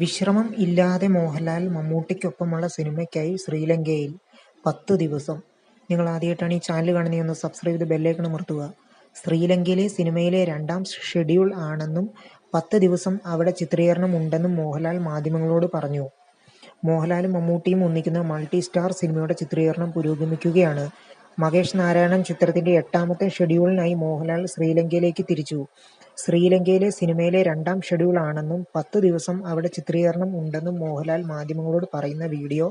വിശ്രമം ഇല്ലാതെ മോഹൻലാൽ മമ്മൂട്ടിക്കൊപ്പമുള്ള സിനിമയ്ക്കായി ശ്രീലങ്കയിൽ 10 ദിവസം. നിങ്ങൾ ആദ്യമായിട്ടാണ് ഈ ചാനൽ കാണുന്നതെങ്കിൽ ഒന്ന് സബ്സ്ക്രൈബ് ചെയ്ത് ബെല്ലൈക്കൺ അമർത്തുക. ശ്രീലങ്കയിലെ സിനിമയിലെ 2ാം ഷെഡ്യൂൾ ആണെന്നും 10 ദിവസം അവിടെ ചിത്രീകരണം ഉണ്ടെന്നും മോഹൻലാൽ മാധ്യമങ്ങളോട് പറഞ്ഞു. മോഹൻലാലും മമ്മൂട്ടിയും ഒന്നിക്കുന്ന മൾട്ടി സ്റ്റാർ സിനിമയുടെ ചിത്രീകരണം പുരോഗമിക്കുകയാണ്. മഹേഷ് നാരായണൻ ചിത്രത്തിന്റെ 8ാമത്തെ ഷെഡ്യൂളിനായി മോഹൻലാൽ ശ്രീലങ്കയിലേക്ക് തിരിച്ചു. ശ്രീലങ്കയിലെ സിനിമയിലെ 2ാം ഷെഡ്യൂൾ ആണെന്നും 10 ദിവസം അവിടെ ചിത്രീകരണം ഉണ്ടെന്നും മോഹൻലാൽ മാധ്യമങ്ങളോട് പറയുന്ന വീഡിയോ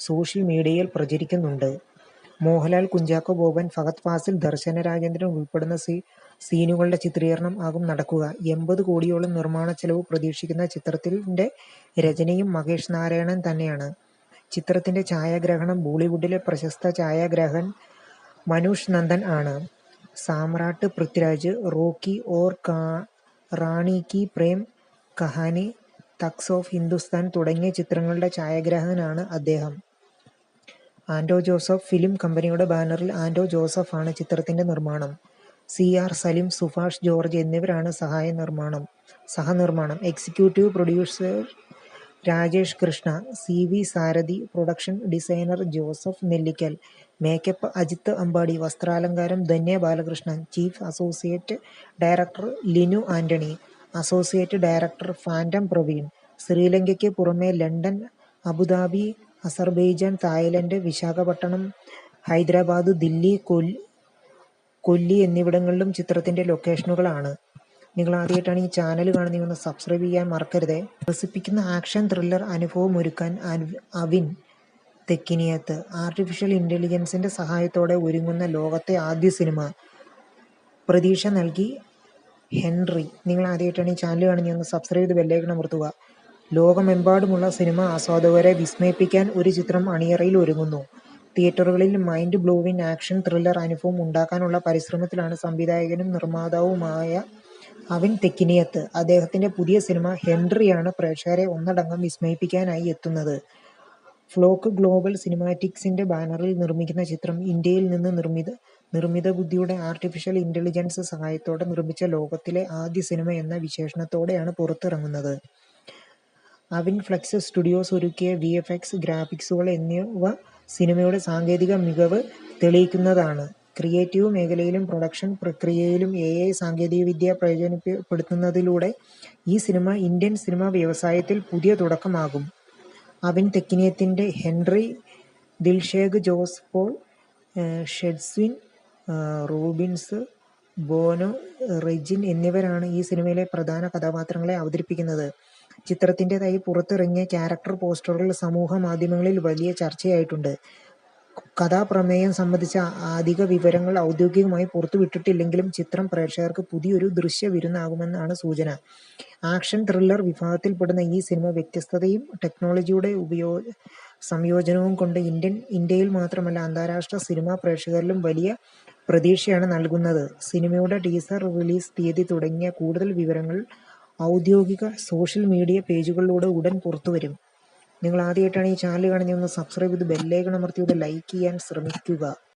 സോഷ്യൽ മീഡിയയിൽ പ്രചരിക്കുന്നുണ്ട്. മോഹൻലാൽ, കുഞ്ചാക്കോ ബോബൻ, ഫഹദ് ഫാസിൽ, ദർശന രാജേന്ദ്രൻ ഉൾപ്പെടുന്ന സീനുകളുടെ ചിത്രീകരണം ആകും നടക്കുക. 80 കോടിയോളം നിർമ്മാണ ചെലവ് പ്രതീക്ഷിക്കുന്ന ചിത്രത്തിന്റെ രചനയും മഹേഷ് നാരായണൻ തന്നെയാണ്. ചിത്രത്തിന്റെ ഛായാഗ്രഹണം ബോളിവുഡിലെ പ്രശസ്ത ഛായാഗ്രാഹകൻ മനൂഷ് നന്ദൻ ആണ്. Samrat, Prithviraj, Rocky aur Rani ki Prem Kahani, Thugs of Hindostan തുടങ്ങിയ ചിത്രങ്ങളുടെ ഛായാഗ്രാഹകനാണ് അദ്ദേഹം. ആൻഡോ ജോസഫ് ഫിലിം കമ്പനിയുടെ ബാനറിൽ ആൻഡോ ജോസഫ് ആണ് ചിത്രത്തിന്റെ നിർമ്മാണം. CR സലിം, സുഭാഷ് ജോർജ് എന്നിവരാണ് സഹനിർമ്മാണം. Executive producer Rajesh Krishna, CV Sarathi, production designer Joseph Nellikkal, makeup Ajith Ambadi, വസ്ത്രാലങ്കാരം Dhanya Balakrishnan, chief associate director Linu Antony, associate director Phantom Praveen. ശ്രീലങ്കയ്ക്ക് പുറമെ London, Abu Dhabi, Azerbaijan, Thailand, Visakhapatnam, Hyderabad, Delhi, Kolli എന്നിവിടങ്ങളിലും ചിത്രത്തിന്റെ ലൊക്കേഷനുകളാണ്. നിങ്ങൾ ആദ്യമായിട്ടാണ് ഈ ചാനൽ കാണുന്നതെങ്കിൽ ഒന്ന് സബ്സ്ക്രൈബ് ചെയ്യാൻ മറക്കരുത്. രസിപ്പിക്കുന്ന action thriller അനുഭവമൊരുക്കാൻ Avin Thekkiniyath artificial ഇന്റലിജൻസിന്റെ സഹായത്തോടെ ഒരുങ്ങുന്ന ലോകത്തെ ആദ്യ സിനിമ. പ്രതീക്ഷ നൽകി ഹെൻറി. നിങ്ങൾ ആദ്യമായിട്ടാണ് ഈ ചാനൽ കാണുന്നതെങ്കിൽ ഒന്ന് സബ്സ്ക്രൈബ് ചെയ്ത് ബെല്ലൈക്കൺ അമർത്തുക. ലോകമെമ്പാടുമുള്ള സിനിമ ആസ്വാദകരെ വിസ്മയിപ്പിക്കാൻ ഒരു ചിത്രം അണിയറയിൽ ഒരുങ്ങുന്നു. തിയേറ്ററുകളിൽ മൈൻഡ് ബ്ലോവിംഗ് ആക്ഷൻ ത്രില്ലർ അനുഭവം ഉണ്ടാക്കാനുള്ള പരിശ്രമത്തിലാണ് സംവിധായകനും നിർമ്മാതാവുമായ അവിൻ തെക്കിനിയത്ത്. അദ്ദേഹത്തിന്റെ പുതിയ സിനിമ ഹെൻറിയാണ് പ്രേക്ഷകരെ ഒന്നടങ്കം വിസ്മയിപ്പിക്കാനായി എത്തുന്നത്. ഫ്ലോക്ക് ഗ്ലോബൽ സിനിമാറ്റിക്സിന്റെ ബാനറിൽ നിർമ്മിക്കുന്ന ചിത്രം ഇന്ത്യയിൽ നിന്ന് നിർമ്മിത ബുദ്ധിയുടെ ആർട്ടിഫിഷ്യൽ ഇന്റലിജൻസ് സഹായത്തോടെ നിർമ്മിച്ച ലോകത്തിലെ ആദ്യ സിനിമ എന്ന വിശേഷണത്തോടെയാണ് പുറത്തിറങ്ങുന്നത്. അവിൻ ഫ്ലെക്സ് സ്റ്റുഡിയോസ് ഒരുക്കിയ VFX, ഗ്രാഫിക്സുകൾ എന്നിവ സിനിമയുടെ സാങ്കേതിക മികവ് തെളിയിക്കുന്നതാണ്. ക്രിയേറ്റീവ് മേഖലയിലും പ്രൊഡക്ഷൻ പ്രക്രിയയിലും AI സാങ്കേതികവിദ്യ പ്രയോജനപ്പെടുത്തുന്നതിലൂടെ ഈ സിനിമ ഇന്ത്യൻ സിനിമാ വ്യവസായത്തിൽ പുതിയ തുടക്കമാകും. അവിൻ തെക്കിനിയത്തിന്റെ ഹെൻറി, ദിൽഷേഖ് ജോസ് പോൾ, ഷെഡ്സ്വിൻ റോബിൻസ്, ബോനോ, റെജിൻ എന്നിവരാണ് ഈ സിനിമയിലെ പ്രധാന കഥാപാത്രങ്ങളെ അവതരിപ്പിക്കുന്നത്. ചിത്രത്തിന്റേതായി പുറത്തിറങ്ങിയ ക്യാരക്ടർ പോസ്റ്ററുകൾ സമൂഹ മാധ്യമങ്ങളിൽ വലിയ ചർച്ചയായിട്ടുണ്ട്. കഥാപ്രമേയം സംബന്ധിച്ച അധിക വിവരങ്ങൾ ഔദ്യോഗികമായി പുറത്തുവിട്ടിട്ടില്ലെങ്കിലും ചിത്രം പ്രേക്ഷകർക്ക് പുതിയൊരു ദൃശ്യവിരുന്നാകുമെന്നാണ് സൂചന. ആക്ഷൻ ത്രില്ലർ വിഭാഗത്തിൽപ്പെടുന്ന ഈ സിനിമ വ്യത്യസ്തതയും ടെക്നോളജിയുടെ സംയോജനവും കൊണ്ട് ഇന്ത്യയിൽ മാത്രമല്ല അന്താരാഷ്ട്ര സിനിമാ പ്രേക്ഷകരിലും വലിയ പ്രതീക്ഷയാണ് നൽകുന്നത്. സിനിമയുടെ ടീസർ, റിലീസ് തീയതി തുടങ്ങിയ കൂടുതൽ വിവരങ്ങൾ ഔദ്യോഗിക സോഷ്യൽ മീഡിയ പേജുകളിലൂടെ ഉടൻ പുറത്തുവരും. നിങ്ങൾ ആദ്യമായിട്ടാണ് ഈ ചാനൽ കാണുന്നതെങ്കിൽ ഒന്ന് സബ്സ്ക്രൈബ് ചെയ്ത് ബെല്ലൈക്കൺ അമർത്തി ലൈക്ക് ചെയ്യാൻ ശ്രമിക്കുക.